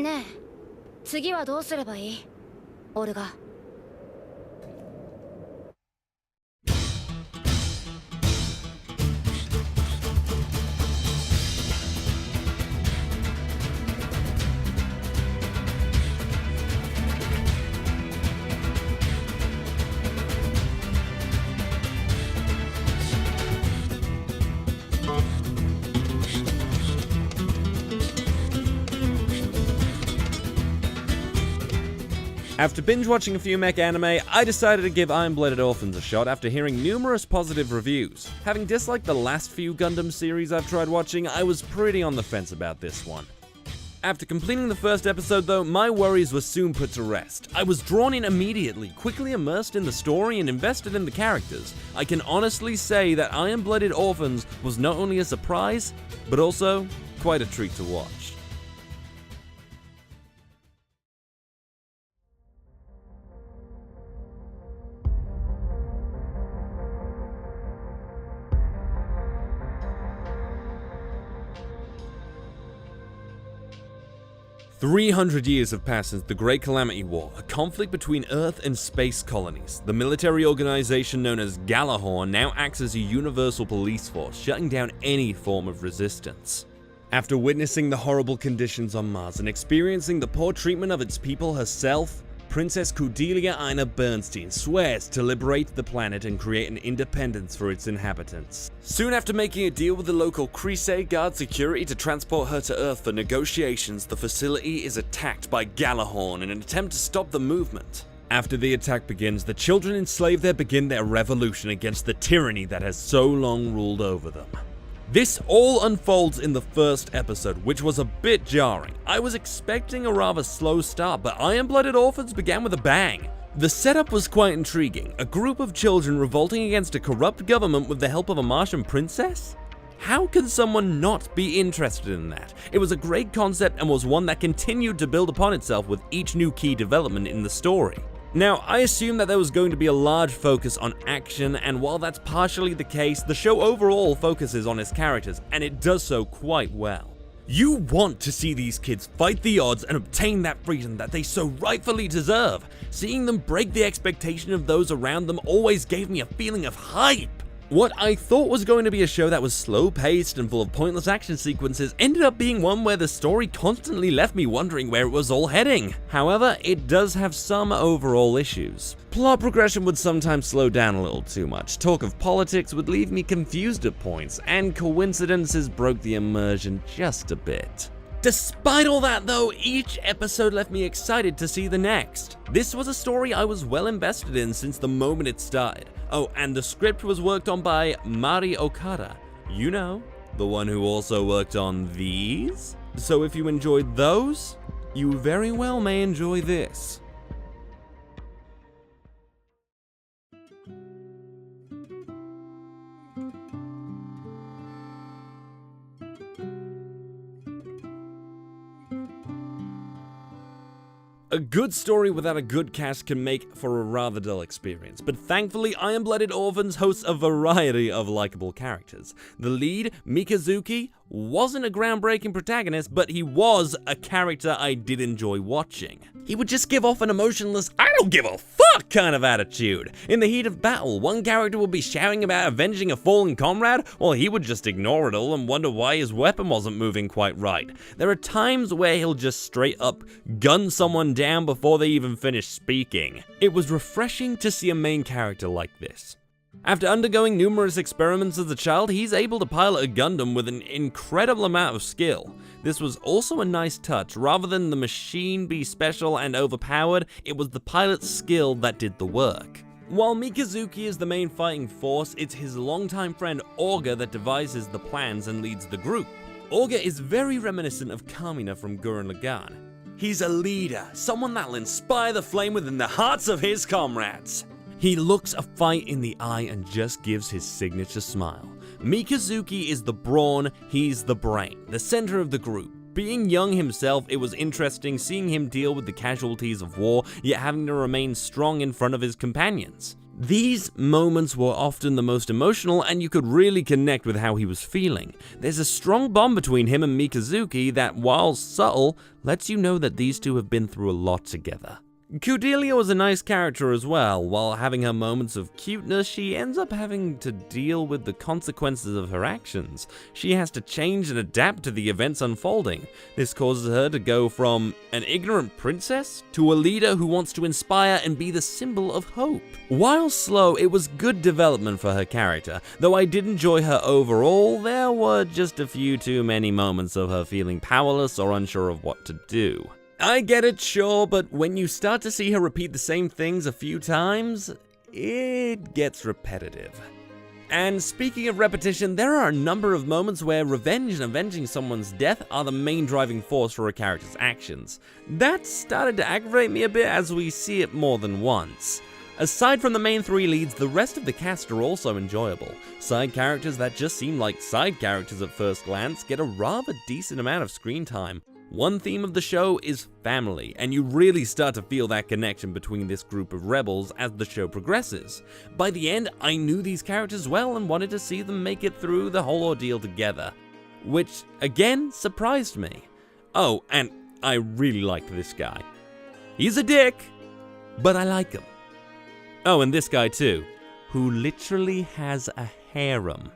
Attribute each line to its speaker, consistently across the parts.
Speaker 1: ねえ、次はどうすればいい？オルガ。
Speaker 2: After binge-watching a few mech anime, I decided to give Iron Blooded Orphans a shot after hearing numerous positive reviews. Having disliked the last few Gundam series I've tried watching, I was pretty on the fence about this one. After completing the first episode though, my worries were soon put to rest. I was drawn in immediately, quickly immersed in the story and invested in the characters. I can honestly say that Iron Blooded Orphans was not only a surprise, but also quite a treat to watch. "300 years have passed since the Great Calamity War, a conflict between Earth and space colonies. The military organization known as Galahorn now acts as a universal police force, shutting down any form of resistance. After witnessing the horrible conditions on Mars and experiencing the poor treatment of its people herself, Princess Cordelia Ina Bernstein swears to liberate the planet and create an independence for its inhabitants. Soon after making a deal with the local Creeps Guard security to transport her to Earth for negotiations, the facility is attacked by Galahorn in an attempt to stop the movement. After the attack begins, the children enslaved there begin their revolution against the tyranny that has so long ruled over them. This all unfolds in the first episode, which was a bit jarring. I was expecting a rather slow start, but Iron Blooded Orphans began with a bang. The setup was quite intriguing, a group of children revolting against a corrupt government with the help of a Martian princess? How can someone not be interested in that? It was a great concept and was one that continued to build upon itself with each new key development in the story. Now, I assume that there was going to be a large focus on action, and while that's partially the case, the show overall focuses on its characters, and it does so quite well. You want to see these kids fight the odds and obtain that freedom that they so rightfully deserve. Seeing them break the expectation of those around them always gave me a feeling of hype. What I thought was going to be a show that was slow-paced and full of pointless action sequences ended up being one where the story constantly left me wondering where it was all heading. However, it does have some overall issues. Plot progression would sometimes slow down a little too much, talk of politics would leave me confused at points, and coincidences broke the immersion just a bit. Despite all that though, each episode left me excited to see the next. This was a story I was well invested in since the moment it started. Oh, and the script was worked on by Mari Okada. You know, the one who also worked on these? So if you enjoyed those, you very well may enjoy this. A good story without a good cast can make for a rather dull experience, but thankfully Iron Blooded Orphans hosts a variety of likable characters. The lead, Mikazuki, wasn't a groundbreaking protagonist, but he was a character I did enjoy watching. He would just give off an emotionless, I don't give a fuck kind of attitude. In the heat of battle, one character would be shouting about avenging a fallen comrade, while he would just ignore it all and wonder why his weapon wasn't moving quite right. There are times where he'll just straight up gun someone down before they even finish speaking. It was refreshing to see a main character like this. After undergoing numerous experiments as a child, he's able to pilot a Gundam with an incredible amount of skill. This was also a nice touch. Rather than the machine be special and overpowered, it was the pilot's skill that did the work. While Mikazuki is the main fighting force, it's his longtime friend Orga that devises the plans and leads the group. Orga is very reminiscent of Kamina from Gurren Lagann. He's a leader, someone that'll inspire the flame within the hearts of his comrades. He looks a fight in the eye and just gives his signature smile. Mikazuki is the brawn, he's the brain, the center of the group. Being young himself, it was interesting seeing him deal with the casualties of war, yet having to remain strong in front of his companions. These moments were often the most emotional, and you could really connect with how he was feeling. There's a strong bond between him and Mikazuki that, while subtle, lets you know that these two have been through a lot together. Cordelia was a nice character as well. While having her moments of cuteness, she ends up having to deal with the consequences of her actions. She has to change and adapt to the events unfolding. This causes her to go from an ignorant princess to a leader who wants to inspire and be the symbol of hope. While slow, it was good development for her character. Though I did enjoy her overall, there were just a few too many moments of her feeling powerless or unsure of what to do. I get it, sure, but when you start to see her repeat the same things a few times, it gets repetitive. And speaking of repetition, there are a number of moments where revenge and avenging someone's death are the main driving force for a character's actions. That started to aggravate me a bit as we see it more than once. Aside from the main three leads, the rest of the cast are also enjoyable. Side characters that just seem like side characters at first glance get a rather decent amount of screen time. One theme of the show is family, and you really start to feel that connection between this group of rebels as the show progresses. By the end, I knew these characters well and wanted to see them make it through the whole ordeal together, which, again, surprised me. Oh, and I really liked this guy. He's a dick, but I like him. Oh, and this guy too, who literally has a harem.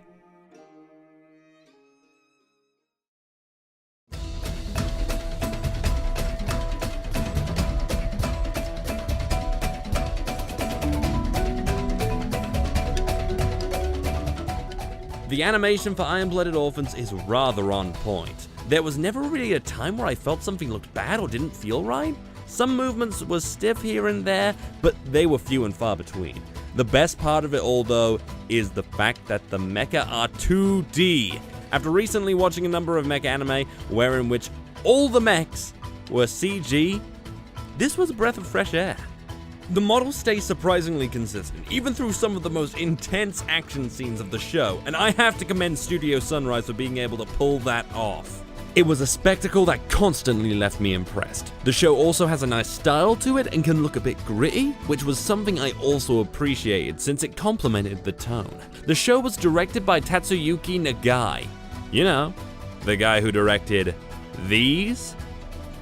Speaker 2: The animation for Iron Blooded Orphans is rather on point. There was never really a time where I felt something looked bad or didn't feel right. Some movements were stiff here and there, but they were few and far between. The best part of it all, though, is the fact that the mecha are 2D. After recently watching a number of mecha anime wherein which all the mechs were CG, this was a breath of fresh air. The model stays surprisingly consistent, even through some of the most intense action scenes of the show, and I have to commend Studio Sunrise for being able to pull that off. It was a spectacle that constantly left me impressed. The show also has a nice style to it and can look a bit gritty, which was something I also appreciated since it complemented the tone. The show was directed by Tatsuyuki Nagai. You know, the guy who directed these?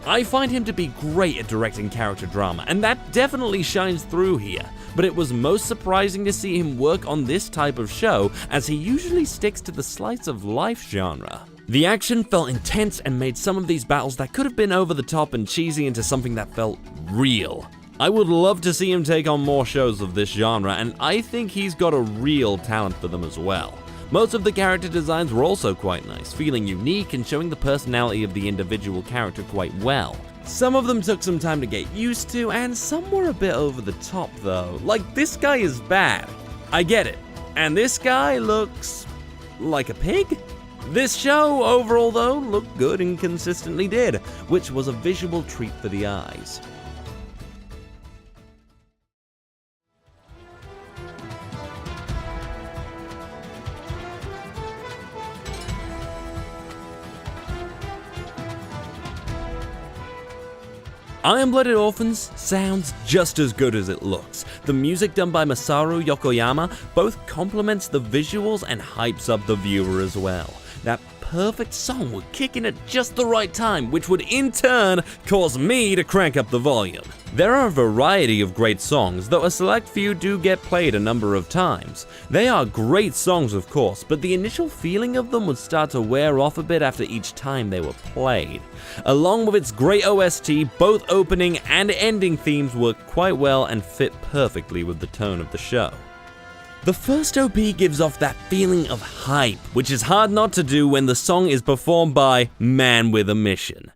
Speaker 2: I find him to be great at directing character drama, and that definitely shines through here, but it was most surprising to see him work on this type of show, as he usually sticks to the slice of life genre. The action felt intense and made some of these battles that could have been over the top and cheesy into something that felt real. I would love to see him take on more shows of this genre, and I think he's got a real talent for them as well. Most of the character designs were also quite nice, feeling unique and showing the personality of the individual character quite well. Some of them took some time to get used to, and some were a bit over the top though. Like, this guy is bad. I get it. And this guy looks like a pig? This show overall though looked good and consistently did, which was a visual treat for the eyes. Iron Blooded Orphans sounds just as good as it looks. The music done by Masaru Yokoyama both complements the visuals and hypes up the viewer as well. That perfect song would kick in at just the right time, which would in turn cause me to crank up the volume. There are a variety of great songs, though a select few do get played a number of times. They are great songs of course, but the initial feeling of them would start to wear off a bit after each time they were played. Along with its great OST, both opening and ending themes work quite well and fit perfectly with the tone of the show. The first OP gives off that feeling of hype, which is hard not to do when the song is performed by Man with a Mission.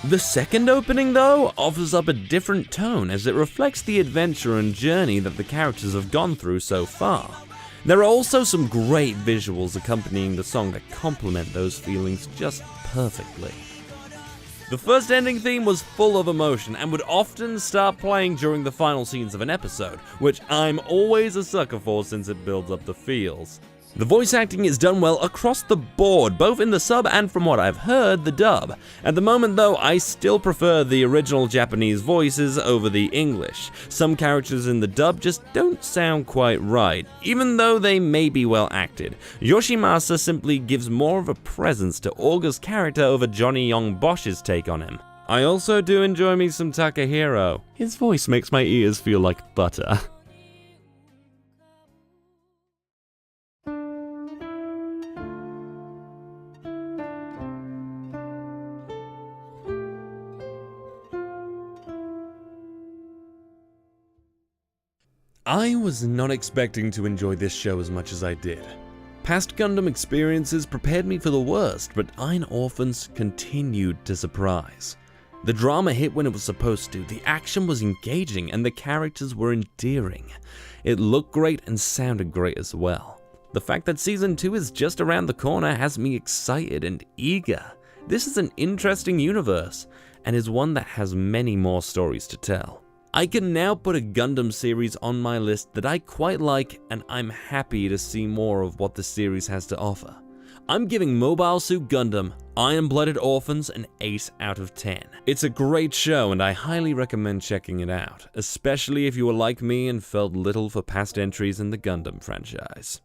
Speaker 2: The second opening, though, offers up a different tone as it reflects the adventure and journey that the characters have gone through so far. There are also some great visuals accompanying the song that complement those feelings just perfectly. The first ending theme was full of emotion and would often start playing during the final scenes of an episode, which I'm always a sucker for since it builds up the feels. The voice acting is done well across the board, both in the sub and, from what I've heard, the dub. At the moment though, I still prefer the original Japanese voices over the English. Some characters in the dub just don't sound quite right, even though they may be well acted. Yoshimasa simply gives more of a presence to Auger's character over Johnny Young Bosch's take on him. I also do enjoy me some Takahiro. His voice makes my ears feel like butter. I was not expecting to enjoy this show as much as I did. Past Gundam experiences prepared me for the worst, but Iron Orphans continued to surprise. The drama hit when it was supposed to, the action was engaging, and the characters were endearing. It looked great and sounded great as well. The fact that Season 2 is just around the corner has me excited and eager. This is an interesting universe, and is one that has many more stories to tell. I can now put a Gundam series on my list that I quite like, and I'm happy to see more of what the series has to offer. I'm giving Mobile Suit Gundam Iron Blooded Orphans an 8 out of 10. It's a great show and I highly recommend checking it out, especially if you were like me and felt little for past entries in the Gundam franchise.